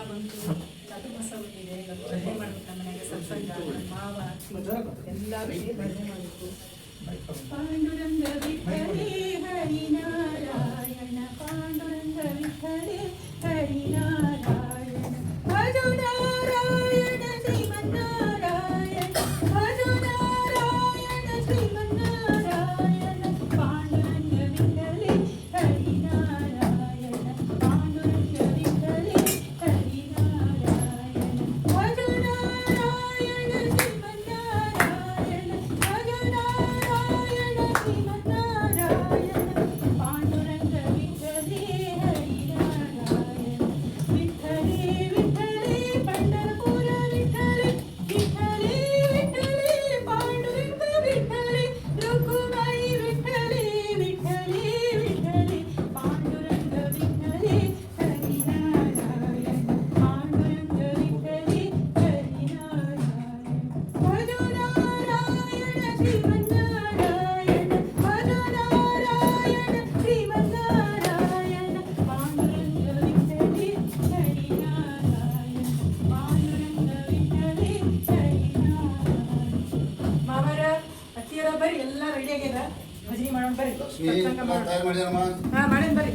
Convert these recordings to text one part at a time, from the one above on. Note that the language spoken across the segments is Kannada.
ಬಂತು, ಚತುರ್ಮಾಸ ಬಂದಿದೆ. ಇವತ್ತು ಭಜನೆ ಮಾಡ್ಬೇಕು. ನಮ್ಮ ಮನೆಯಾಗ ಸತ್ಸಂಗ, ಮಾವ ಅತ್ತಿ ಎಲ್ಲ ಬಿಟ್ಟು ಭಜನೆ ಮಾಡಬೇಕು. ಪಾಂಡುರಂಗ ವಿಠಲೇ ಹರಿನಾರಾಯಣ, ಪಾಂಡುರಂಗ ವಿಠಲೇ ಹರಿನಾರಾಯಣ, ಭಜೋ ನಾರಾಯಣ ಶ್ರೀಮನ್ನಾರಾಯಣ, ಭಜೋ ನಾರಾಯಣ ಶ್ರೀಮನ್ನಾರಾಯಣ, ಪಾಂಡುರಂಗ ವಿಠಲೇ ಹರಿನಾರಾಯಣ, ಪಾಂಡುರಂಗ ವಿಠಲೇ ಹರಿನಾರಾಯಣ, ಭಜೋ ನಾರಾಯಣ ಶ್ರೀಮನ್ನಾರಾಯಣ, ಭಜೋ ನಾರಾಯಣ ಶ್ರೀಮನ್ನಾರಾಯಣ, ಪಾಂಡುರಂಗ ವಿಠಲೇ ಹರಿನಾರಾಯಣ, ವಿಠಲೇ ವಿಠಲೇ ಪಂಢರಪುರ ವಿಠಲೇ, ವಿಠಲೇ ವಿಠಲೇ ಪಾಂಡುರಂಗ ವಿಠಲೇ, ರುಕುಮಾಯಿ ವಿಠಲೇ, ವಿಠಲೇ ವಿಠಲೇ ಪಾಂಡುರಂಗ ವಿಠಲೇ ಹರಿನಾರಾಯಣ, ಪಾಂಡುರಂಗ ವಿಠಲೇ ಹರಿನಾರಾಯಣ, ಭಜೋ ನಾರಾಯಣ ಶ್ರೀಮನ್ನಾರಾಯಣ, ಭಜೋ ನಾರಾಯಣ ಶ್ರೀಮನ್ನಾರಾಯಣ, ಪಾಂಡುರಂಗ ವಿಠಲೇ ಹರಿನಾರಾಯಣ, ಪಾಂಡುರಂಗ ವಿಠಲೇ ಹರಿನಾರಾಯಣ. ಮಾವರ ಅತ್ತಿಯರ ಬರ್ರಿ, ಎಲ್ಲ ರೆಡಿ ಆಗ್ಯದ. ಭಜನೆ ಮಾಡೋಣ ಬರ್ರಿ, ಸತ್ಸಂಗ ಮಾಡೋಣ. ತಯಾರು ಮಾಡಿದಮ್ಮ. ಹಾ ಮಾಡೋಣ ಬರ್ರಿ.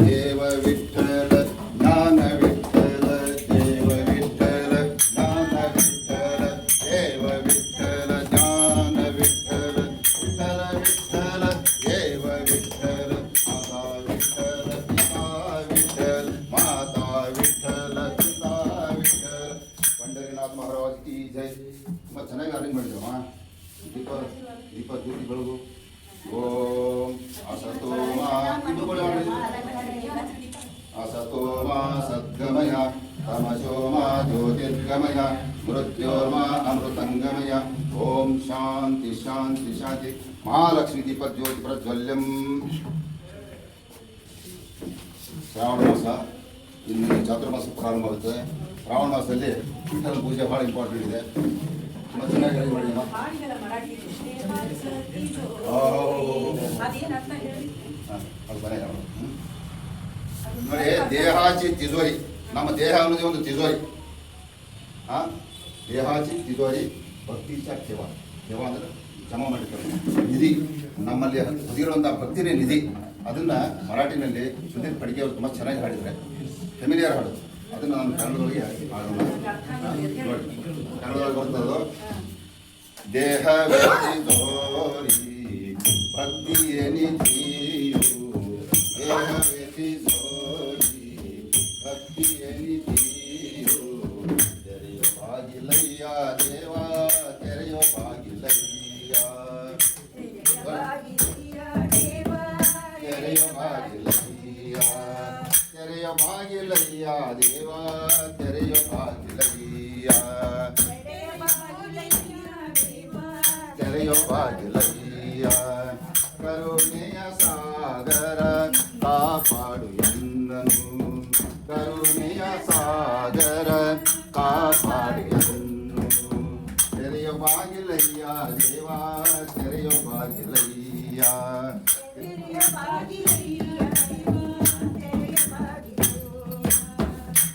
ದೇವ ವಿಠಲ ಜ್ಞಾನ ವಿಠಲ, ದೇವ ವಿಠಲ ಜ್ಞಾನ ವಿಠಲ, ದೇವ ವಿಠಲ ಜ್ಞಾನ ವಿಠಲ, ವಿಠಲ ವಿಠಲ ದೇವ ವಿಠಲ, ಮಾತಾ ವಿಠಲ ಪಿತಾ ವಿಠಲ, ಮಾತಾ ವಿಠಲ ಪಿತಾ ವಿಠಲ. ಪಂಡರಿನಾಥ ಮಹಾರಾಜ್ ಕಿ ಜೈ. ತುಂಬ ಚೆನ್ನಾಗಿ ಅರೇಂಜ್ ಮಾಡಿದಮ್ಮ. ದೀಪ ದೀಪ ಜ್ಯೋತಿ ಬೆಳಗು. ಓಂ ಅಸತೋಮ ಇದುಗಳು ಅಸತೋಮ ಸದ್ಗಮಯ, ತಮಸೋಮ ಜ್ಯೋತಿರ್ಗಮಯ, ಮೃತ್ಯೋರ್ಮ ಅಮೃತಂಗಮಯ. ಓಂ ಶಾಂತಿ ಶಾಂತಿ ಶಾಂತಿ. ಮಹಾಲಕ್ಷ್ಮೀ ದೀಪ ಜ್ಯೋತಿ ಪ್ರಜ್ವಲ್ಯಂ. ಶ್ರಾವಣ ಮಾಸ ಇನ್ನು ಚಾತುರ್ಮಾಸ ಪ್ರಾರಂಭ ಆಗುತ್ತೆ. ಶ್ರಾವಣ ಮಾಸದಲ್ಲಿ ವಿಠಲ ಪೂಜೆ ಭಾಳ ಇಂಪಾರ್ಟೆಂಟ್ ಇದೆ. ತುಂಬ ಚೆನ್ನಾಗಿ ರೆಡಿ ಮಾಡಿದಮ್ಮ. ಹಾಡಿದಲ್ಲ ಮರಾಠಿ ಅದೇನರ್ಥ ಹೇಳಿ. ಅದು ಬರೀ ನೋಡಿ, ದೇಹಾಚಿ ತಿಜೋರಿ. ನಮ್ಮ ದೇಹ ಅನ್ನೋದೇ ಒಂದು ತಿಜೋರಿ. ದೇಹಾಚಿ ತಿಜೋರಿ, ಭಕ್ತಿ ಚ ಕೇವ. ಕೇವ ಅಂದ್ರೆ ಜಮಾ ಮಾಡಿರ್ತಾರೆ ನಿಧಿ. ನಮ್ಮಲ್ಲಿ ಹೊದಿರುವಂಥ ಭಕ್ತಿನೇ ನಿಧಿ. ಅದನ್ನು ಮರಾಠಿನಲ್ಲಿ ಸುಧೀರ್ ಪಡಿಗೆ ಅವರು ತುಂಬ ಚೆನ್ನಾಗಿ ಹಾಡಿದ್ದಾರೆ. ಫೆಮಿಲಿಯರ್ ಹಾಡು. ಅದನ್ನು ನಾನು ಕನ್ನಡದೊಳಗೆ ಹಾಡೋಣ. ನೋಡಿ, ಕನ್ನಡದೊಳಗೆ ಬರ್ತದೋ. ದೇಹ ವ್ಯತಿಜೋರಿ ಭಕ್ತಿಯ ನಿಧಿಯು, ದೇಹ ವ್ಯತಿಜೋರಿ ಭಕ್ತಿಯ ನಿಧಿಯು, ತೆರೆಯೋ ಬಾಗಿಲಯ್ಯ ದೇವ, ತೆರೆಯೋ ಬಾಗಿಲಯ್ಯ, ತೆರೆಯೋ ಬಾಗಿಲಯ್ಯ, ತೆರೆಯೋ ಬಾಗಿಲಯ್ಯ ದೇವ, ತೆರೆಯೋ ಬಾಗಿಲಯ್ಯ, ತೆರೆಯೋ ಬಾಗಿಲಯ್ಯ. ಕರುಣೆಯ ಸಾಗರ ಕಾಪಾಡು ಎಂದನು, ಕರುಣೆಯ ಸಾಗರ ಕಾಪಾಡು ಎಂದನು, ತೆರೆಯೋ ಬಾಗಿಲಯ್ಯ ದೇವ, ತೆರೆಯೋ ಬಾಗಿಲಯ್ಯ.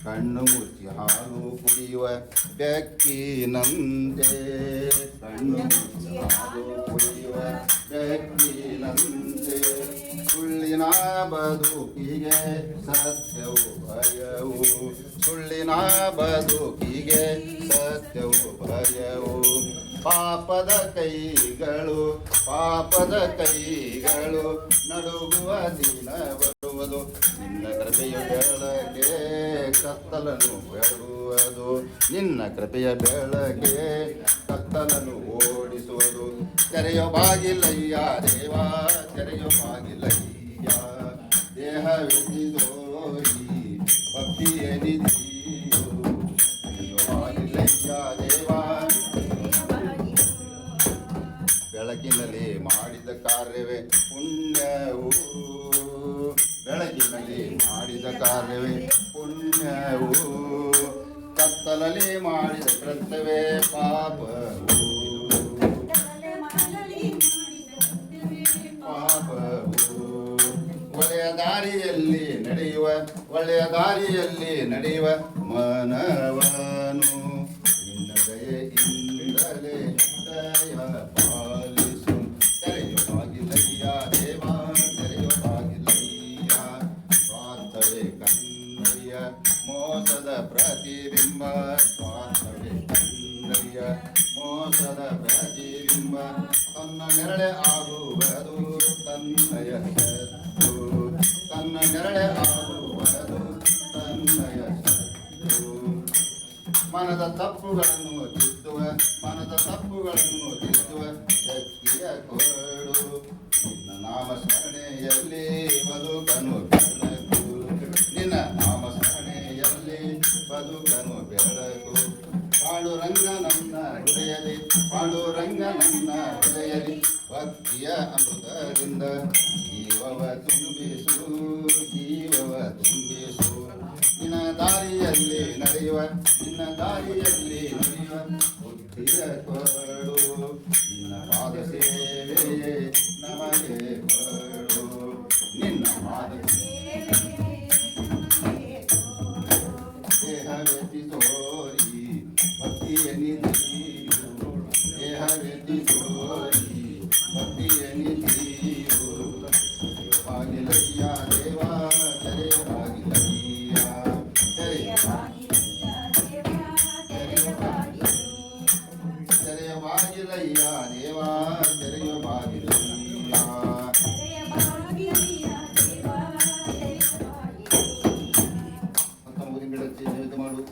ಕಣ್ಣು ಮುಚ್ಚಿ ಹಾಲು ಕುಡಿಯುವ ಬೆಕ್ಕಿನಂತೆ, ಕಣ್ಣು ಮುಚ್ಚಿ ಹಾಲು ಕುಡಿಯುವ ಬೆಕ್ಕಿನಂತೆ, ಸುಳ್ಳಿನ ಬದುಕಿಗೆ ಸತ್ಯವು ಭಯವು, ಸುಳ್ಳಿನ ಬದುಕಿಗೆ ಸತ್ಯವು ಭಯವು, ಪಾಪದ ಕೈಗಳು, ಪಾಪದ ಕೈಗಳು ನಡುಗುವ ದಿನ ಬರುವುದು, ನಿನ್ನ ಕೃಪೆಯ ಬೆಳಗ್ಗೆ ಕತ್ತಲನ್ನು ಬೆಳಗುವುದು, ನಿನ್ನ ಕೃಪೆಯ ಬೆಳಗ್ಗೆ ಕತ್ತಲನ್ನು ಓಡಿಸುವುದು. ತೆರೆಯೋ ಬಾಗಿಲಯ್ಯ ದೇವ, ತೆರೆಯೋ ಬಾಗಿಲಯ್ಯ, ದೇಹ ವ್ಯತಿಜೋರಿ ಭಕ್ತಿಯ ನಿಧಿಯು, ತೆರೆಯೋ ಬಾಗಿಲಯ್ಯ ದೇವ. ಬೆಳಕಿನಲ್ಲಿ ಮಾಡಿದ ಕಾರ್ಯವೇ ಪುಣ್ಯವು, ಬೆಳಕಿನಲ್ಲಿ ಮಾಡಿದ ಕಾರ್ಯವೇ ಪುಣ್ಯವು, ಕತ್ತಲಲ್ಲಿ ಮಾಡಿದ ಕೃತ್ಯವೇ ಪಾಪವು, ಪಾಪವು. ಒಳ್ಳೆಯ ದಾರಿಯಲ್ಲಿ ನಡೆಯುವ ಒಳ್ಳೆಯ ದಾರಿಯಲ್ಲಿ ನಡೆಯುವ ಮನವನು ನಿನ್ನ ದಯೆಯಿಂದಲೇ ದಯ ಪಾಲಿಸು. ತೆರೆಯುವಾಗಿಲ್ಲಯ್ಯ ದೇವ ತೆರೆಯುವಾಗಿಲ್ಲಯ್ಯ. ಸ್ವಾರ್ಥವೇ ಕನ್ನಯ್ಯ ಮೋಸದ ಪ್ರತಿಬಿಂಬ. ಸ್ವಾರ್ಥವೇ ಕನ್ನಯ್ಯ ಮೋಸದ ಪ್ರತಿಬಿಂಬ. ತನ್ನ ನೆರಳೆ ಆಗುವುದು ತನ್ನಯ ಶತ್ರು. ತನ್ನ ನೆರಳೆ ಆಗುವುದು ತನ್ನಯ ಶತ್ರು. ಮನದ ತಪ್ಪುಗಳನ್ನು ತಿದ್ದುವ ಮನದ ತಪ್ಪುಗಳನ್ನು ತಿದ್ದುವ ಶಕ್ತಿಯ ಕೊಡು. ನಿನ್ನ ನಾಮ ಸ್ಮರಣೆಯಲ್ಲಿ ಬದುಕನು ಬೆಳಕು. ನಿನ್ನ ನಾಮ ಸ್ಮರಣೆಯಲ್ಲಿ ಬದುಕನು ಬೆಳಕು. ಪಾಂಡುರಂಗ ನನ್ನ ಹೃದಯದಿ ಪಾಂಡುರಂಗ ನನ್ನ ಹೃದಯದಿ ಭಕ್ತಿಯ ಅಮೃತದಿಂದ ಜೀವವ ತುಂಬಿಸು ಜೀವವ ತುಂಬಿಸು. ನಿನ್ನ ದಾರಿಯಲ್ಲಿ ನಡೆಯುವ ನಿನ್ನ ದಾರಿಯಲ್ಲಿ ನಡೆಯುವ ಬುದ್ಧಿಯ ಕೊಡು. ನಿನ್ನ ಪಾದ ಸೇವೆಯೇ ನಮಗೆ ಕೊಡು. ನಿನ್ನ ಪಾದ ದೇಹವೆತ್ತಿ ತೋರಿ ಭಕ್ತಿಯ ನಿಧಿಯು. ದೇಹವೆತ್ತಿ ತೋರಿ ಭಕ್ತಿಯ ನಿಧಿಯು. ತೆರೆಯುವಾಗಿಲ್ಲಯ್ಯ ದೇವ ತೆರೆಯುವಾಗಿಲ್ಲಯ್ಯ. ತೆರೆಯುವಾಗಿಲ್ಲಯ್ಯ ದೇವ ತೆರೆಯುವಾಗಿಲ್ಲಯ್ಯ. ಅಂತ ಊರಿನ ಗಿಡಕ್ಕೆ ನೈವೇದ್ಯ ಮಾಡು.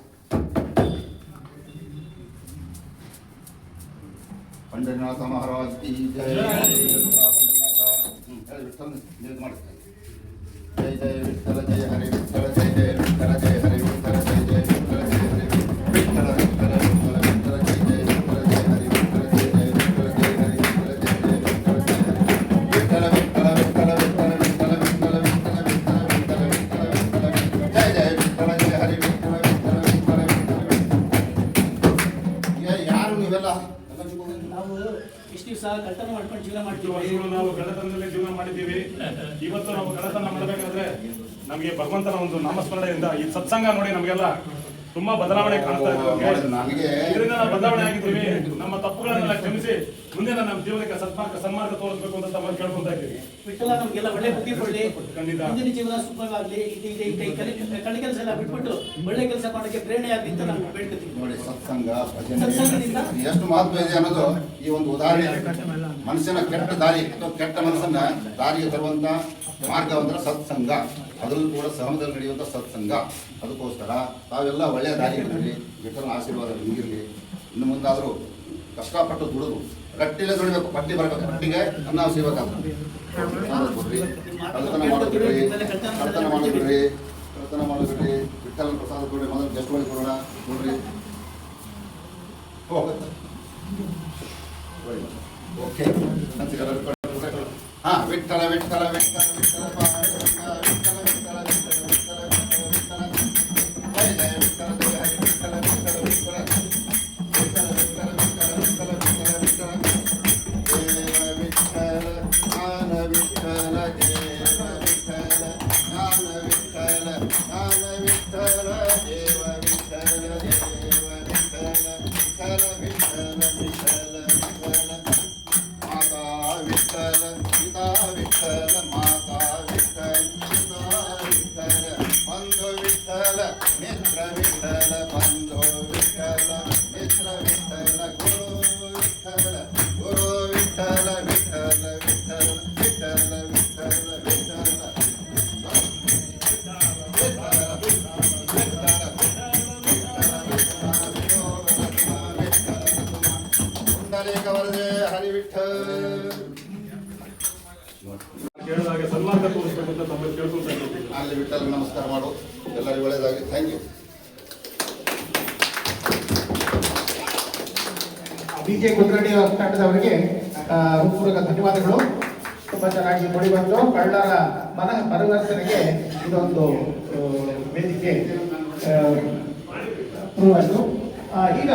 ಪಂಡರನಾಥ ಮಹಾರಾಜ್ ಕಿ ಜಯ. ವಿಠಲ ನೈವೇದ್ಯ ಮಾಡುತ್ತೆ. ಜಯ ಜಯ ವಿಠಲ ಜಯ ಹರಿ ವಿಠಲ ಜಯ ಜಯ ವಿಠಲ ಜಯ ಹರಿ ವಿಠಲ ಜಯ ಜಯ ವಿಠಲ ಜಯ ಹರಿ ವಿಠಲ ವಿಠಲ ವಿಠಲ ವಿಠಲ ಜಯ ಜಯ ವಿಠಲ ಜಯ ಹರಿ ವಿಠಲ ಜಯ ಜಯ ವಿಠಲ ಜಯ ಹರಿ ವಿಠಲ ಜಯ ಜಯ ವಿಠಲ ಜಯ ಹರಿ ವಿಠಲ ವಿಠಲ ವಿಠಲ ವಿಠಲ ವಿಠಲ ವಿಠಲ ವಿಠಲ ವಿಠಲ ವಿಠಲ ವಿಠಲ ಜಯ ಜಯ ವಿಠಲ ಜಯ ಹರಿ ವಿಠಲ ವಿಠಲ ವಿಠಲ ವಿಠಲ. ಯಾರು ನೀವೆಲ್ಲ ನಾವು ಇಷ್ಟು ದಿವಸ ಕಳ್ತನ ಮಾಡ್ಕೊಂಡು ಜೀವನ ಮಾಡ್ತೀವಿ. ನಾವು ಕಳ್ಳತನದಲ್ಲಿ ಜೀವನ ಮಾಡಿದ್ದೀವಿ. ಇವತ್ತು ನಾವು ಕಳ್ಳತನ ಮಾಡಬೇಕಾದ್ರೆ ನಮಗೆ ಭಗವಂತನ ಒಂದು ನಾಮಸ್ಮರಣೆಯಿಂದ ಈ ಸತ್ಸಂಗ ನೋಡಿ ನಮಗೆಲ್ಲ ತುಂಬಾ ಬದಲಾವಣೆ ಕಾಣ್ತಾ ಇದೆ. ಇದರಿಂದ ನಾವು ಬದಲಾವಣೆ ಆಗಿದ್ದೀವಿ. ನಮ್ಮ ತಪ್ಪುಗಳನ್ನೆಲ್ಲ ಕ್ಷಮಿಸಿ ಮುಂದೆ ನಮ್ಮ ಜೀವನಕ್ಕೆ ಸನ್ಮಾರ್ಗ ತೋರಿಸಬೇಕು ಅಂತ ತಮ್ಮಲ್ಲಿ ಕೇಳ್ಕೊಂತಾ ಇದ್ದೀವಿ. ವಿಠಲ ನಮಗೆಲ್ಲ ಒಳ್ಳೆ ಬುದ್ಧಿ ಕೊಡ್ಲಿ. ಖಂಡಿತ ಮುಂದಿನ ಜೀವನ ಸುಖವಾಗ್ಲಿ. ಕಳ್ಳ ಕೆಲಸ ಎಲ್ಲ ಬಿಟ್ಬಿಟ್ಟು ಒಳ್ಳೆ ಕೆಲಸ ಮಾಡೋಕ್ಕೆ ಪ್ರೇರಣೆ ಆಗಲಿ ಅಂತ ನಾವು ಬೇಡ್ಕೊತೀವಿ. ನೋಡಿ ಸತ್ಸಂಗ ಭಜನೆ ಎಷ್ಟು ಮಹತ್ವ ಇದೆ ಅನ್ನೋದು ಈ ಒಂದು ಉದಾಹರಣೆ. ಮನುಷ್ಯನ ಕೆಟ್ಟ ದಾರಿ ಅಥವಾ ಕೆಟ್ಟ ಮನಸ್ಸನ್ನ ದಾರಿಗೆ ತರುವಂತ ಮಾರ್ಗ ಅಂದ್ರೆ ಸತ್ಸಂಗ. ಅದರಲ್ಲೂ ಕೂಡ ಸಹಮದಲ್ಲಿ ನಡೆಯುವಂತ ಸತ್ಸಂಗ. ಅದಕ್ಕೋಸ್ಕರ ತಾವೆಲ್ಲ ಒಳ್ಳೆಯ ದಾರಿ ಇರಲಿ. ವಿಠಲನ ಆಶೀರ್ವಾದ ನಿಮಗಿರಲಿ. ಇನ್ನು ಮುಂದಾದರೂ ಕಷ್ಟಪಟ್ಟು ದುಡಿದು ಗಟ್ಟಿಲೆ ದುಡಿಬೇಕು. ಪಟ್ಟಿ ಬರಬೇಕು. ಪಟ್ಟಿಗೆ ಅನ್ನ ಸಿಗಬೇಕಾದ್ರೆ ಕೊಡ್ರಿ. ಕಳ್ತನ ಮಾಡೋದ್ಬಿಡ್ರಿ. ಕಳ್ತನ ಮಾಡೋದ್ಬಿಡ್ರಿ. ಕಳ್ತನ ಮಾಡೋದ್ಬಿಡ್ರಿ. ವಿಠಲನ ಪ್ರಸಾದ ಕೊಡ್ರಿ. ಮೊದಲು ಗೆಸ್ಟ್ ಮಾಡಿ ಕೊಡೋಣ ನೋಡ್ರಿ. ಓಕೆ ಹಾ ವಿಠಲ ವಿಠಲ ವಿಠಲ ವಿಠಲ ಪಾಂಡುರಂಗ ವಿಠಲ ವಿಠಲ ವಿಠಲ ವಿಠಲ ವಿಠಲ ವಿಠಲ ಜಯ ಜಯ ವಿಠಲ ಜಯ ಹರಿ ವಿಠಲ ವಿಠಲ ವಿಠಲ ವಿಠಲ ವಿಠಲ ವಿಠಲ ವಿಠಲ ವಿಠಲ ವಿಠಲ ದೇವ ವಿಠಲ ಜ್ಞಾನ ವಿಠಲ ದೇವ ವಿಠಲ ಜ್ಞಾನ ವಿಠಲ ಜ್ಞಾನ ವಿಠಲ ದೇವ ವಿಠಲ ದೇವ ವಿಠಲ ವಿಠಲ ವಿಠಲ ವಿಠಲ ವಿಠಲ ಮಾತಾ ವಿಠಲ ಪಿತಾ ವಿಠಲ ಮಾತಾ ವಿಠಲ ಪಿತಾ ವಿಠಲ ಬಂಧು ವಿಠಲ ಮಿತ್ರ ವಿಠಲ ಬಂಧು ವಿಠಲ ಮಿತ್ರ ವಿಠಲ ಗುರು ವಿಠಲ ಗುರು ವಿಠಲ ವಿಠಲ ವಿಠಲ ವಿಠಲ ವಿಠಲ ವಿಠಲ ಹರಿ ವಿಠಲ ಕೇಳಿದಾಗ ಸನ್ಮಾರ್ಗ ತೋರಿಸಬೇಕು ಅಂತ ತಮ್ಮಲ್ಲಿ ಕೇಳ್ಕೊಂತಾ ಇದ್ದೀವಿ. ಅಲ್ಲಿ ವಿಠಲ ನಮಸ್ಕಾರ ಮಾಡು. ಎಲ್ಲರಿಗೂ ಒಳ್ಳೆಯದಾಗಲಿ. Thank you. ಬಿಜೆ ಕುಲಕರ್ಣಿ ತಂಡದವರಿಗೆ ಹೃತ್ಪೂರ್ವಕ ಧನ್ಯವಾದಗಳು. ತುಂಬಾ ಚೆನ್ನಾಗಿ ಮೂಡಿ ಬಂತು. ಕಳ್ಳರ ಮನ ಪರಿವರ್ತನೆಗೆ ಇದೊಂದು ವೇದಿಕೆ ಪ್ರೂವ್ ಆಯಿತು. ಈಗ